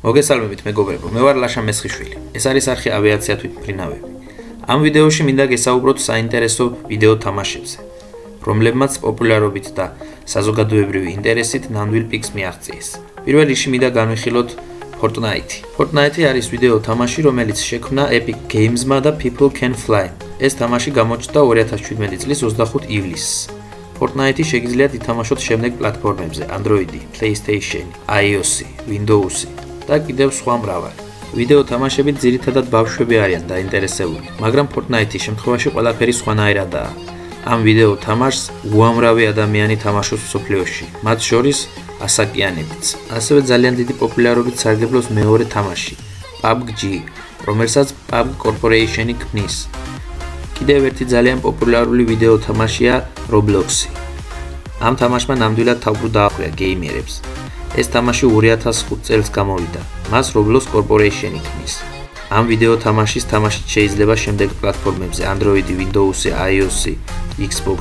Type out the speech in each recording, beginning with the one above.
მოგესალმებით მეგობრებო, მე ვარ ლაშა მესხიშვილი. ეს არის არხი ავიაცია თვითმფრინავები. ამ ვიდეოში მინდა გესაუბროთ საინტერესო ვიდეო თამაშებზე, რომლებმაც პოპულარობით და საზოგადოებრივი ინტერესით ნამდვილ პიკს მიაღწიეს. პირველ რიგში მინდა განვიხილოთ Fortnite. Fortnite არის ვიდეო თამაში, რომელიც შექმნა Epic Games-მა და People Can Fly. ეს თამაში გამოჩნდა 2017 წლის 25 ივლისს. Fortnite შეგიძლიათ ითამაშოთ შემდეგ პლატფორმებზე: Android, PlayStation, iOS, Windows და კიდევ სხვა მრავალი. ვიდეო თამაშებით ძირითადად ბავშვები არიან დაინტერესებული, მაგრამ Fortnite-ის შემთხვევაში ყველაფერი სხვანაირადაა. ამ ვიდეო თამაშს უამრავი ადამიანი თამაშობს მსოფლიოში, მათ შორის ასაკიანებიც. ასევე ძალიან დიდი პოპულარობით სარგებლობს მეორე თამაში, PUBG, რომელსაც PUBG Corporation-ი ქმნის. კიდევ ერთი ძალიან პოპულარული ვიდეო თამაშია Roblox-ი. ამ თამაშმა ნამდვილად თავბრუ დაახვია გეიმერებს. ეს თამაში 2005 წელს გამოვიდა. მას Roblox Corporation-ი ქმნის. ამ ვიდეო თამაშის თამაში შეიძლება შემდეგ პლატფორმებზე: Android, Windows, iOS, Xbox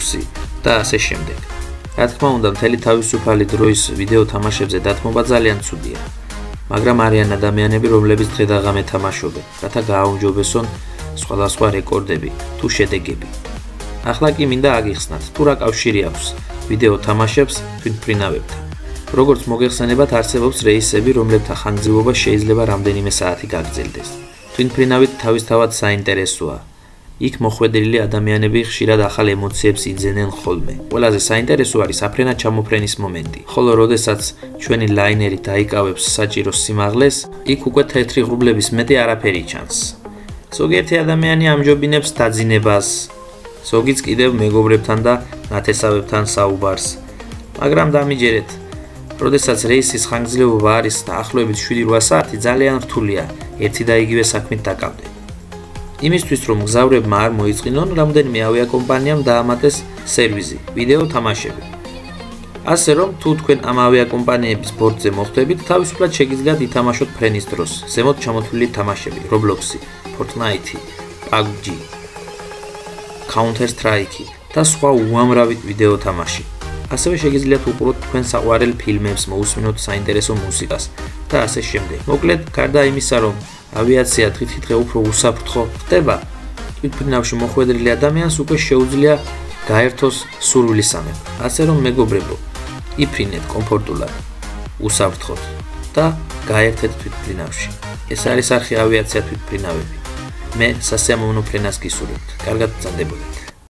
და ასე შემდეგ. რა თქმა უნდა, მთელი თავისუფალი დროის ვიდეო თამაშებზე დათმობა ძალიან ცუდია. მაგრამ არიან ადამიანები, რომლებიც დღე და ღამე თამაშობენ, რათა გააუმჯობესონ სხვადასხვა რეკორდები თუ შედეგები. ახლა კი მინდა აგიხსნათ, თუ რა კავშირი აქვს ვიდეო თამაშებს თვითმფრინავებთან. როგორც მოგეხსენებათ, არსებობს რეისები, რომლებთა ხანგრძლივობა შეიძლება რამდენიმე საათი გაგრძელდეს. თვითმფრინავით თავისთავად საინტერესოა. იქ მოხვედრილი ადამიანები ხშირად ახალ ემოციებს იძენენ ხოლმე. ყველაზე საინტერესო არის საფრენად ჩამოფრენის მომენტი. ხოლო როდესაც ჩვენი ლაინერი დაიკავებს საჭირო სიმაღლეს, იქ უკვე თეთრი ღრუბლების მეტი არაფერი ჩანს. ზოგიერთი ადამიანი ამჯობინებს დაძინებას, ზოგიც კიდევ მეგობრებთან და ნათესავებთან საუბარს. მაგრამ დამიჯერეთ, როდესაც რეისის ხანგრძლივობა არის დაახლოებით 7-8 საათი, ძალიან რთულია ერთი და იგივე საქმით დაკავდნენ. იმისთვის, რომ მგზავრებმა არ მოიწყინონ, რამდენიმე ავიაკომპანიამ დაამატეს სერვიზი, ვიდეო თამაშები. ასე რომ, თუ თქვენ ამ ავიაკომპანიების ბორტზე მოხვდებით, თავისუფლად შეგიძლიათ ითამაშოთ ფრენის დროს ზემოთ ჩამოთვლილი თამაშები: Roblox, Fortnite, PUBG, Counter-Strike და სხვა უამრავი ვიდეო თამაში. ასევე შეგიძლიათ უყუროთ თქვენ საყვარელ ფილმებს, მოусმინოთ საინტერესო მუსიკას და ასე შემდეგ. მოკლედ, გარდა იმისა, რომ ავიაცია დღითიდღე უფრო უსაფრთხო ხდება, თვითმფრინავში მოხვედრილი ადამიანს უკვე შეუძლია გაერთოს სურვილისამებრ. ასე რომ, მეგობრებო, იფრინეთ კომფორტულად, უსაფრთხოდ და გაერთეთ თვითმფრინავში. ეს არის არხი ავიაცია თვითმფრინავები. მე სასიამოვნო ფრენას გისურვებთ. კარგად გრძანდებოდეთ.